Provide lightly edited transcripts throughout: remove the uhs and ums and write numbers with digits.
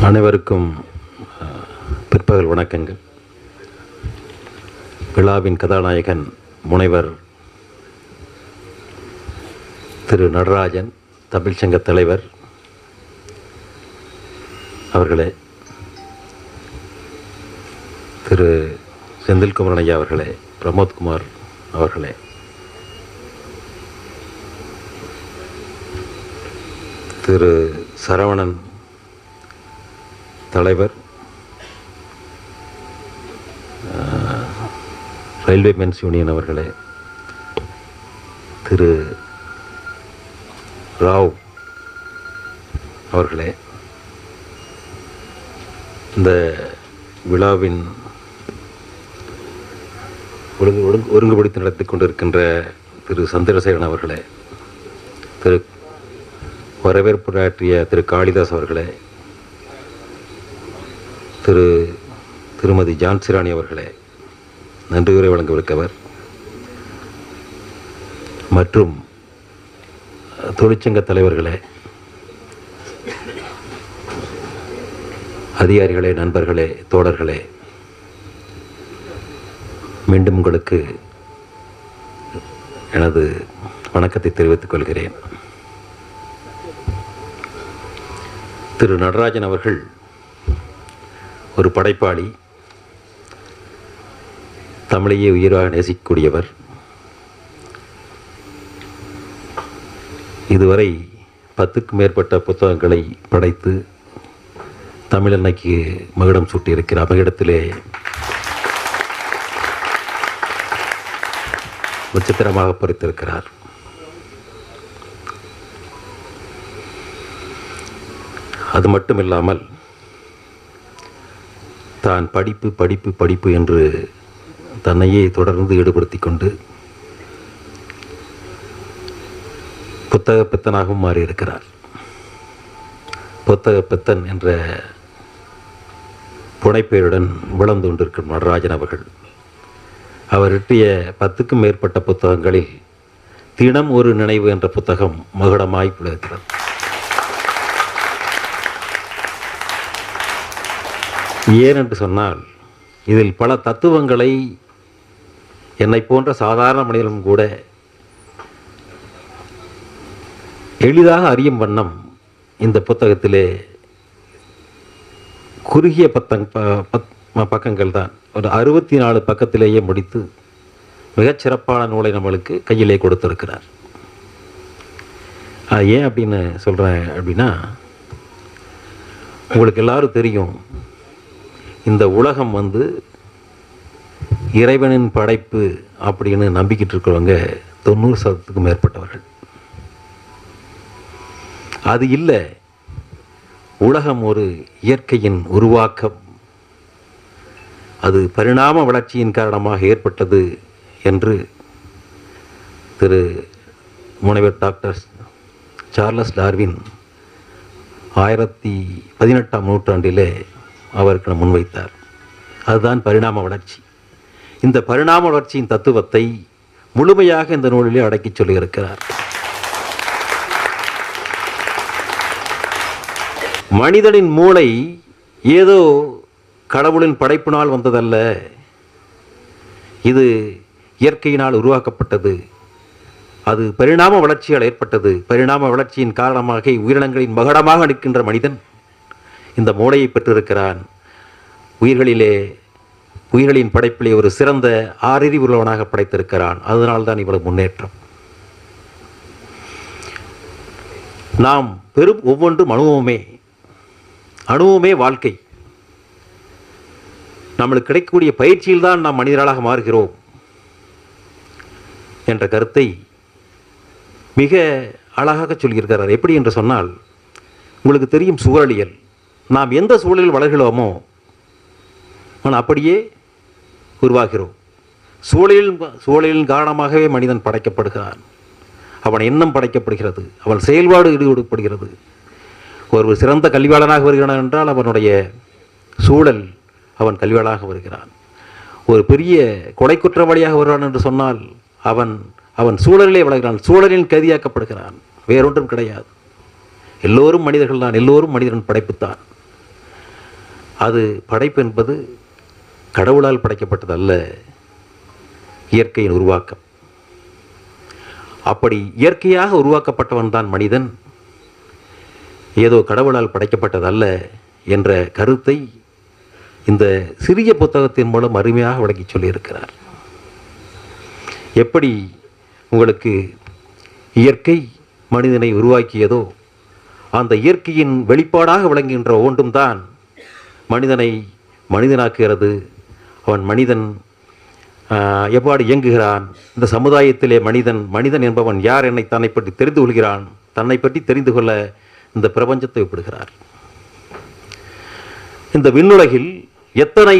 அனைவருக்கும் பிற்பகல் வணக்கங்கள். விழாவின் கதாநாயகன் முனைவர் திரு நடராஜன், தமிழ்ச்சங்க தலைவர் அவர்களே, திரு செந்தில்குமரன் ஐயா அவர்களே, பிரமோத்குமார் அவர்களே, திரு சரவணன் தலைவர், ரயில்வே மென்ஸ் யூனியன் அவர்களே, திரு ராவ் அவர்களே, இந்த விழாவின் ஒருங்குபடுத்தி நடத்தி கொண்டிருக்கின்ற திரு சந்திரசேகரன் அவர்களே, திரு வரவேற்புரையாற்றிய திரு காளிதாஸ் அவர்களே, திருமதி ஜான்சிராணி அவர்களே, நன்றியுரை வழங்கவிருக்கவர் மற்றும் தொழிற்சங்க தலைவர்களே, அதிகாரிகளே, நண்பர்களே, தோழர்களே, மீண்டும் உங்களுக்கு எனது வணக்கத்தை தெரிவித்துக் கொள்கிறேன். திரு நடராஜன் அவர்கள் ஒரு படைப்பாளி, தமிழையே உயிராக நேசிக்கக்கூடியவர். இதுவரை 10க்கும் மேற்பட்ட புத்தகங்களை படைத்து தமிழன்னைக்கு மகுடம் சூட்டியிருக்கிற மகிடத்திலே விசித்திரமாக பொறித்திருக்கிறார். அது மட்டும் இல்லாமல் தான் படிப்பு படிப்பு படிப்பு என்று தன்னையே தொடர்ந்து ஈடுபடுத்தி கொண்டு புத்தக பித்தனாகவும் மாறியிருக்கிறார். புத்தக பித்தன் என்ற புனைப்பெயருடன் விளந்து கொண்டிருக்கும் நடராஜன் அவர்கள் அவர் இட்டிய 10க்கும் மேற்பட்ட புத்தகங்களில் தினம் ஒரு நினைவு என்ற புத்தகம் மகுடமாய் விளக்கிறது. ஏனென்று சொன்னால் இதில் பல தத்துவங்களை என்னை போன்ற சாதாரண மனிதனும் கூட எளிதாக அறியும் வண்ணம் இந்த புத்தகத்திலே குறுகிய பக்கங்கள் தான், ஒரு 64 பக்கத்திலேயே முடித்து மிகச்சிறப்பான நூலை நம்மளுக்கு கையிலே கொடுத்திருக்கிறார். ஏன் அப்படின்னு சொல்கிறேன் அப்படின்னா, உங்களுக்கு எல்லாரும் தெரியும், இந்த உலகம் இறைவனின் படைப்பு அப்படின்னு நம்பிக்கிட்டு இருக்கிறவங்க 90% மேற்பட்டவர்கள். அது இல்லை, உலகம் ஒரு இயற்கையின் உருவாக்கம், அது பரிணாம வளர்ச்சியின் காரணமாக ஏற்பட்டது என்று திரு முனைவர் டாக்டர் சார்லஸ் டார்வின் 18ஆம் நூற்றாண்டிலே அவருக்கு முன்வைத்தார். அதுதான் பரிணாம வளர்ச்சி. இந்த பரிணாம வளர்ச்சியின் தத்துவத்தை முழுமையாக இந்த நூலிலே அடக்கி சொல்லியிருக்கிறார். மனிதனின் மூளை ஏதோ கடவுளின் படைப்பினால் வந்ததல்ல, இது இயற்கையினால் உருவாக்கப்பட்டது. அது பரிணாம வளர்ச்சியால் ஏற்பட்டது. பரிணாம வளர்ச்சியின் காரணமாக உயிரினங்களின் மகுடமாக நிற்கின்ற மனிதன் இந்த மூளையை பெற்றிருக்கிறான். உயிர்களின் படைப்பிலே ஒரு சிறந்த ஆறறிவு உள்ளவனாக படைத்திருக்கிறான். அதனால்தான் இவ்வளவு முன்னேற்றம். நாம் பெரும் ஒவ்வொன்றும் அணுவுமே வாழ்க்கை. நம்மளுக்கு கிடைக்கக்கூடிய பயிற்சியில் தான் நாம் மனிதர்களாக மாறுகிறோம் என்ற கருத்தை மிக அழகாக சொல்லியிருக்கிறார். எப்படி என்று சொன்னால், உங்களுக்கு தெரியும் சூழலியல். நாம் எந்த சூழலில் வளர்கிறோமோ அப்படியே உருவாகிறோம். சூழலின் காரணமாகவே மனிதன் படைக்கப்படுகிறான். அவன் எண்ணம் படைக்கப்படுகிறது, அவன் செயல்பாடு ஈடுபடுகிறது. ஒரு சிறந்த கல்வியாளனாக வருகிறான் என்றால் அவனுடைய சூழல், அவன் கல்வியாளனாக வருகிறான். ஒரு பெரிய கொலை குற்றவாளியாக வருகிறான் என்று சொன்னால் அவன் சூழலிலே வளர்கிறான், சூழலில் கைதியாக்கப்படுகிறான். வேறொன்றும் கிடையாது. எல்லோரும் மனிதர்கள் தான், எல்லோரும் மனிதன் படைப்புத்தான். அது படைப்பு என்பது கடவுளால் படைக்கப்பட்டதல்ல, இயற்கையின் உருவாக்கம். அப்படி இயற்கையாக உருவாக்கப்பட்டவன் தான் மனிதன், ஏதோ கடவுளால் படைக்கப்பட்டதல்ல என்ற கருத்தை இந்த சிறிய புத்தகத்தின் மூலம் அருமையாக விளக்கி சொல்லியிருக்கிறார். எப்படி உங்களுக்கு இயற்கை மனிதனை உருவாக்கியதோ அந்த இயற்கையின் வெளிப்பாடாக விளங்குகின்ற ஒன்றும் தான் மனிதனை மனிதனாக்குகிறது. அவன் மனிதன் எவ்வாறு இயங்குகிறான், இந்த சமுதாயத்திலே மனிதன் என்பவன் யார், என்னை தன்னை பற்றி தெரிந்து கொள்கிறான், தன்னை பற்றி தெரிந்து கொள்ள இந்த பிரபஞ்சத்தை ஒப்பிடுகிறார். இந்த விண்ணுலகில் எத்தனை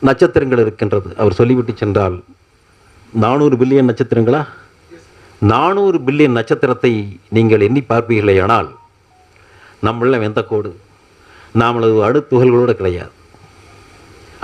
நட்சத்திரங்கள் இருக்கின்றது அவர் சொல்லிவிட்டு சென்றால், 400 பில்லியன் நட்சத்திரங்களா? 400 பில்லியன் நட்சத்திரத்தை நீங்கள் எண்ணி பார்ப்பீர்களேயானால் நம்மள எந்த கோடு நாமளது அணுத்துகள்களோடு கிடையாது.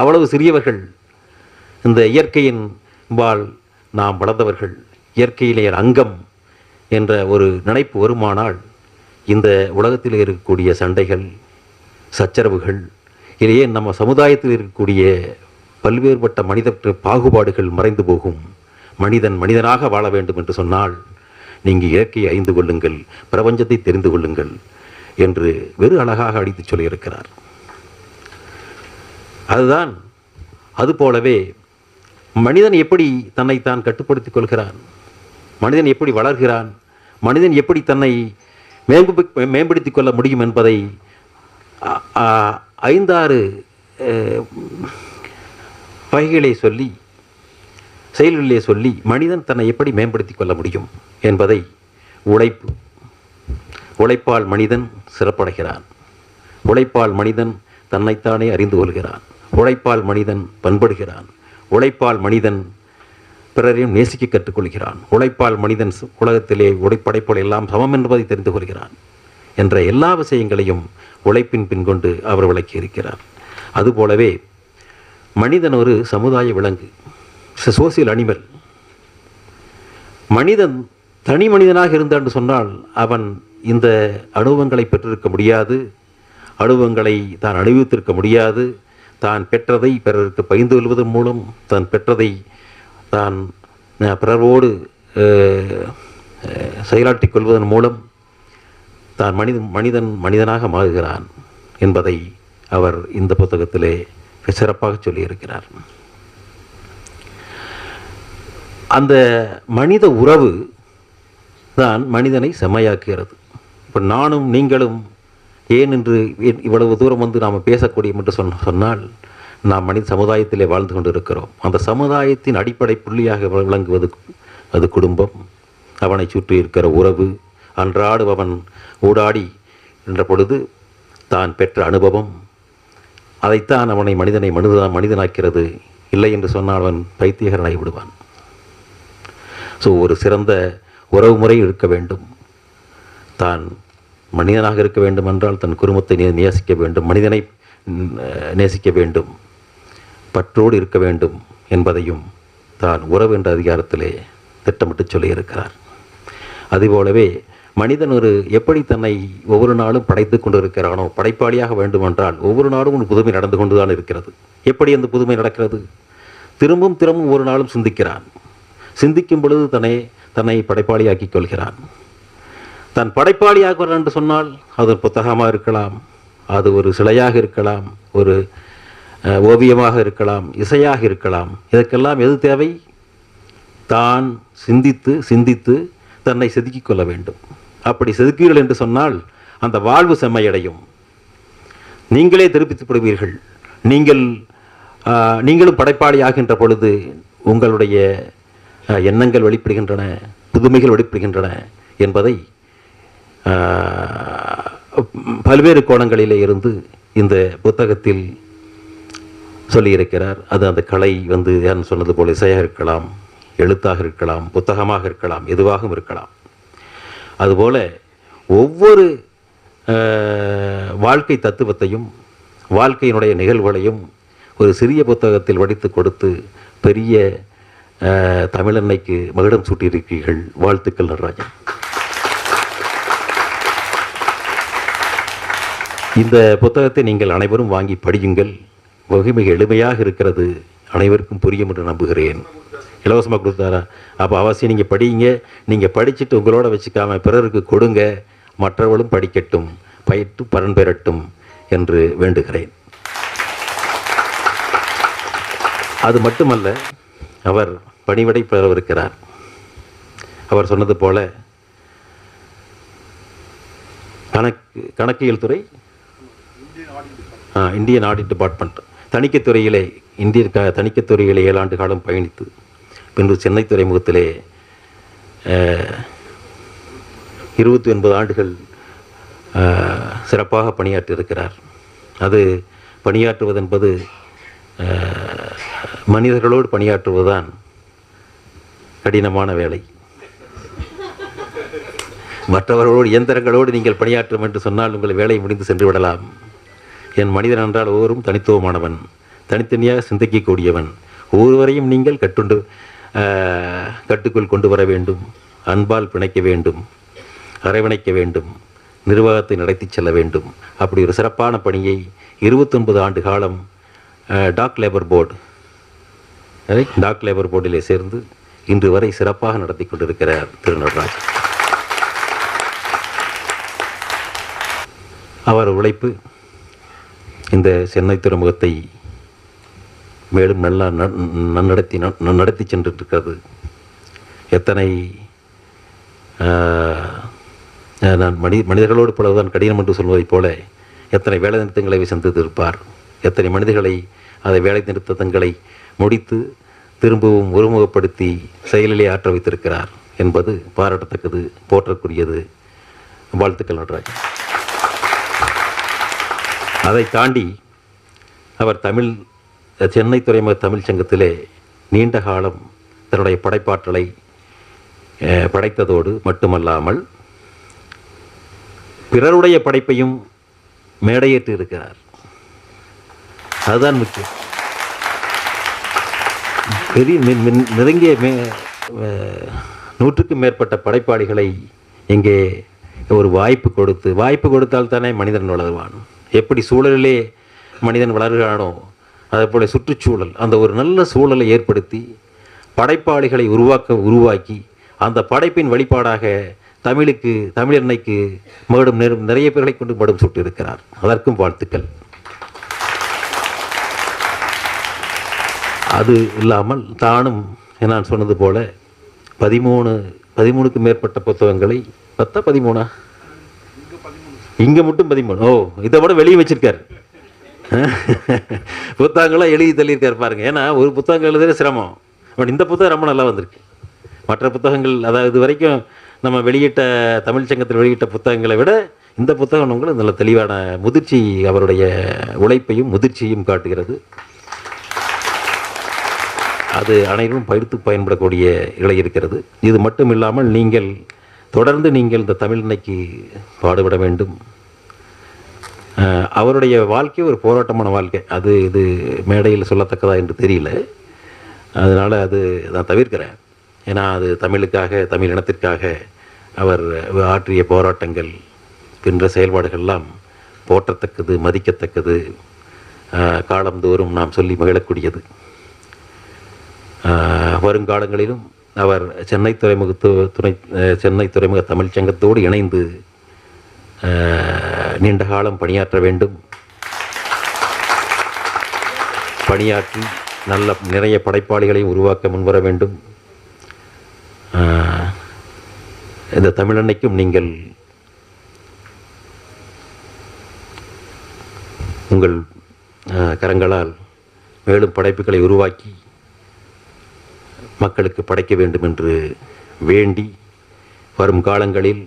அவ்வளவு சிறியவர்கள். இந்த இயற்கையின் பால் நாம் வளர்ந்தவர்கள், இயற்கையிலே அங்கம் என்ற ஒரு நினைப்பு வருமானால் இந்த உலகத்தில் இருக்கக்கூடிய சண்டைகள், சச்சரவுகள், இதையே நம்ம சமுதாயத்தில் இருக்கக்கூடிய பல்வேறுபட்ட மனித பாகுபாடுகள் மறைந்து போகும். மனிதன் மனிதனாக வாழ வேண்டும் என்று சொன்னால் நீங்கள் இயற்கையை அறிந்து கொள்ளுங்கள், பிரபஞ்சத்தை தெரிந்து கொள்ளுங்கள் என்று வெறு அழகாக அடித்து சொல்லியிருக்கிறார். அதுதான் அதுபோலவே மனிதன் எப்படி தன்னைத்தான் கட்டுப்படுத்திக் கொள்கிறான், மனிதன் எப்படி வளர்கிறான், மனிதன் எப்படி தன்னை மேம்படுத்திக் கொள்ள முடியும் என்பதை 5-6 வகைகளை சொல்லி, செயல்களிலே சொல்லி மனிதன் தன்னை எப்படி மேம்படுத்திக் கொள்ள முடியும் என்பதை உழைப்பால் மனிதன் சிறப்படைகிறான், உழைப்பால் மனிதன் தன்னைத்தானே அறிந்து கொள்கிறான், உழைப்பால் மனிதன் பண்படுகிறான், உழைப்பால் மனிதன் பிறரையும் நேசிக்க கற்றுக்கொள்கிறான், உழைப்பால் மனிதன் உலகத்திலே உழைப்படைப்புகள் எல்லாம் சமம் என்பதை தெரிந்து கொள்கிறான் என்ற எல்லா விஷயங்களையும் உழைப்பின் பின்கொண்டு அவர் விளக்கி இருக்கிறார். அதுபோலவே மனிதன் ஒரு சமுதாய விலங்கு, சோசியல் அனிமல். மனிதன் தனி மனிதனாக இருந்தான் என்று சொன்னால் அவன் இந்த அனுபவங்களை பெற்றிருக்க முடியாது, அனுபவங்களை தான் அனுபவித்திருக்க முடியாது. தான் பெற்றதை பிறருக்கு பகிர்ந்து கொள்வதன் மூலம், தான் பெற்றதை தான் பிறரோடு செயலாற்றிக் கொள்வதன் மூலம் தான் மனிதனாக மாறுகிறான் என்பதை அவர் இந்த புத்தகத்திலே சிறப்பாக சொல்லியிருக்கிறார். அந்த மனித உறவு தான் மனிதனை செம்மையாக்குகிறது. இப்போ நானும் நீங்களும் ஏன் என்று இவ்வளவு தூரம் வந்து நாம் பேசக்கூடிய என்று சொன்னால், நாம் மனித சமுதாயத்திலே வாழ்ந்து கொண்டு இருக்கிறோம். அந்த சமுதாயத்தின் அடிப்படை புள்ளியாக விளங்குவது அது குடும்பம், அவனை சுற்றி இருக்கிற உறவு, அன்றாடு அவன் ஊடாடி என்ற பொழுது தான் பெற்ற அனுபவம், அதைத்தான் அவனை மனிதனாக்கிறது. இல்லை என்று சொன்னால் அவன் பைத்தியகரனாகி விடுவான். ஸோ ஒரு சிறந்த உறவு முறை இருக்க வேண்டும். தான் மனிதனாக இருக்க வேண்டும் என்றால் தன் குடும்பத்தை நேசிக்க வேண்டும், மனிதனை நேசிக்க வேண்டும், பற்றோடு இருக்க வேண்டும் என்பதையும் தான் உறவு என்ற அதிகாரத்திலே திட்டமிட்டு சொல்லியிருக்கிறார். அதுபோலவே மனிதன் எப்படி தன்னை ஒவ்வொரு நாளும் படைத்து கொண்டு இருக்கிறானோ, படைப்பாளியாக வேண்டுமென்றால் ஒவ்வொரு நாளும் ஒரு புதுமை நடந்து கொண்டு தான் இருக்கிறது. எப்படி அந்த புதுமை நடக்கிறது? திரும்பவும் ஒரு நாளும் சிந்திக்கிறான். சிந்திக்கும் பொழுது தன்னை படைப்பாளியாக்கிக் கொள்கிறான். தன் படைப்பாளியாகிறான் என்று சொன்னால் அது புத்தகமாக இருக்கலாம், அது ஒரு சிலையாக இருக்கலாம், ஒரு ஓவியமாக இருக்கலாம், இசையாக இருக்கலாம். இதற்கெல்லாம் எது தேவை? தான் சிந்தித்து தன்னை செதுக்கிக் கொள்ள வேண்டும். அப்படி செதுக்கீர்கள் என்று சொன்னால் அந்த வாழ்வு செம்மையடையும். நீங்களே திருப்பிப்படுவீர்கள். நீங்களும் படைப்பாளியாகின்ற பொழுது உங்களுடைய எண்ணங்கள் வெளிப்படுகின்றன, புதுமைகள் வெளிப்படுகின்றன என்பதை பல்வேறு கோணங்களிலே இருந்து இந்த புத்தகத்தில் சொல்லியிருக்கிறார். அது அந்த கலை யார் சொன்னது போல் இசையாக இருக்கலாம், எழுத்தாக இருக்கலாம், புத்தகமாக இருக்கலாம், எதுவாகவும் இருக்கலாம். அதுபோல ஒவ்வொரு வாழ்க்கை தத்துவத்தையும் வாழ்க்கையினுடைய நிகழ்வுகளையும் ஒரு சிறிய புத்தகத்தில் வடித்து கொடுத்து பெரிய தமிழன்னைக்கு மகுடம் சூட்டியிருக்கிறீர்கள். வாழ்த்துக்கள் நடராஜன். இந்த புத்தகத்தை நீங்கள் அனைவரும் வாங்கி படியுங்கள். மிக எளிமையாக இருக்கிறது, அனைவருக்கும் புரியும் என்று நம்புகிறேன். இலவசமாக கொடுத்தாரா? அப்போ அவசியம் நீங்கள் படியுங்க. நீங்கள் படிச்சுட்டு உங்களோட வச்சுக்காம பிறருக்கு கொடுங்க. மற்றவர்களும் படிக்கட்டும், பயிற்று பலன் பெறட்டும் என்று வேண்டுகிறேன். அது மட்டுமல்ல, அவர் பணிவிடை பெறவிருக்கிறார். அவர் சொன்னது போல கணக்கியல் துறை, இந்தியன் ஆடிட் டிபார்ட்மெண்ட் தணிக்கைத்துறையிலே தணிக்கைத்துறையிலே 7 ஆண்டு காலம் பயணித்து பின்பு சென்னை துறைமுகத்திலே 29 ஆண்டுகள் சிறப்பாக பணியாற்றியிருக்கிறார். அது பணியாற்றுவது என்பது மனிதர்களோடு பணியாற்றுவதுதான் கடினமான வேலை. மற்றவர்களோடு இயந்திரங்களோடு நீங்கள் பணியாற்றும் என்று சொன்னால் உங்கள் வேலை முடிந்து சென்று விடலாம். என் மனிதன் என்றால் ஒவ்வொருவரும் தனித்துவமானவன், தனித்தனியாக சிந்திக்கக்கூடியவன். ஒவ்வொருவரையும் நீங்கள் கட்டுக்குள் கொண்டு வர வேண்டும், அன்பால் பிணைக்க வேண்டும், அரவணைக்க வேண்டும், நிர்வாகத்தை நடத்தி செல்ல வேண்டும். அப்படி ஒரு சிறப்பான பணியை 29 ஆண்டு காலம் டாக் லேபர் போர்டிலே சேர்ந்து இன்று வரை சிறப்பாக நடத்தி கொண்டிருக்கிறார் திரு நடராஜ். அவர் உழைப்பு இந்த சென்னை துறைமுகத்தை மேலும் நல்லா நடத்தி சென்றிருக்கிறது. எத்தனை நான் மனிதர்களோடு பலவுதான் கடினம் என்று சொல்வதைப் போல எத்தனை வேலை நிறுத்தங்களை சந்தித்திருப்பார். எத்தனை மனிதர்களை அதை வேலை நிறுத்தங்களை முடித்து திரும்பவும் ஒருமுகப்படுத்தி செயலிலே ஆற்ற வைத்திருக்கிறார் என்பது பாராட்டத்தக்கது, போற்றக்கூடியது. வாழ்த்துக்கள் நடராஜ். அதை தாண்டி அவர் சென்னை துறைமுக தமிழ் சங்கத்திலே நீண்ட காலம் தன்னுடைய படைப்பாற்றலை படைத்ததோடு மட்டுமல்லாமல் பிறருடைய படைப்பையும் மேடையேற்றி இருக்கிறார். அதுதான் முக்கியம். பெரிய நெருங்கிய 100க்கும் மேற்பட்ட படைப்பாளிகளை இங்கே ஒரு வாய்ப்பு கொடுத்தால் தானே மனிதன் வளருவான். எப்படி சூழலிலே மனிதன் வளர்கிறானோ அதேபோல சுற்றுச்சூழல், அந்த ஒரு நல்ல சூழலை ஏற்படுத்தி படைப்பாளிகளை உருவாக்கி அந்த படைப்பின் வெளிப்பாடாக தமிழன்னைக்கு மேடும் நிறைய பேர்களை கொண்டு மடும் சுட்டு இருக்கிறார். அதற்கும் வாழ்த்துக்கள். அது இல்லாமல் தானும் நான் சொன்னது போல 13க்கும் மேற்பட்ட புத்தகங்களை 13 இங்க மட்டும் 13. இதை விட வெளியே வச்சிருக்காரு. புத்தகங்களாம் எழுதி தள்ளியிருக்காரு பாருங்க. ஏன்னா ஒரு புத்தகம் எழுதுற சிரமம். பட் இந்த புத்தகம் ரொம்ப நல்லா வந்திருக்கு. மற்ற புத்தகங்கள், அதாவது இது வரைக்கும் நம்ம வெளியிட்ட தமிழ் சங்கத்தில் வெளியிட்ட புத்தகங்களை விட இந்த புத்தகம் உங்களுக்கு நல்ல தெளிவான முதிர்ச்சி, அவருடைய உழைப்பையும் முதிர்ச்சியும் காட்டுகிறது. அது அனைவரும் படித்து பயன்படக்கூடிய இலை இருக்கிறது. இது மட்டும் இல்லாமல் நீங்கள் தொடர்ந்து இந்த தமிழன்னைக்கு பாடுபட வேண்டும். அவருடைய வாழ்க்கை ஒரு போராட்டமான வாழ்க்கை. இது மேடையில் சொல்லத்தக்கதா என்று தெரியல. அதனால் அது நான் தவிர்க்கிறேன். ஏன்னா அது தமிழுக்காக, தமிழ் இனத்திற்காக அவர் ஆற்றிய போராட்டங்கள் பின்ற செயல்பாடுகள்லாம் போற்றத்தக்கது, மதிக்கத்தக்கது, காலந்தோறும் நாம் சொல்லி மகிழக்கூடியது. வருங்காலங்களிலும் அவர் சென்னை துறைமுக தமிழ் சங்கத்தோடு இணைந்து நீண்ட காலம் பணியாற்ற வேண்டும். பணியாற்றி நிறைய படைப்பாளிகளையும் உருவாக்க முன்வர வேண்டும். இந்த தமிழன்னைக்கும் நீங்கள் உங்கள் கரங்களால் மேலும் படைப்புகளை உருவாக்கி மக்களுக்கு படைக்க வேண்டும் என்று வேண்டி, வரும் காலங்களில்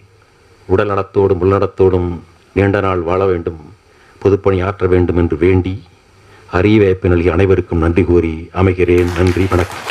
உடல் நலத்தோடும் உள்நலத்தோடும் நீண்ட நாள் வாழ வேண்டும், பொதுப்பணி ஆற்ற வேண்டும் என்று வேண்டி அறிய வேப்பினல் அனைவருக்கும் நன்றி கூறி அமைகிறேன். நன்றி, வணக்கம்.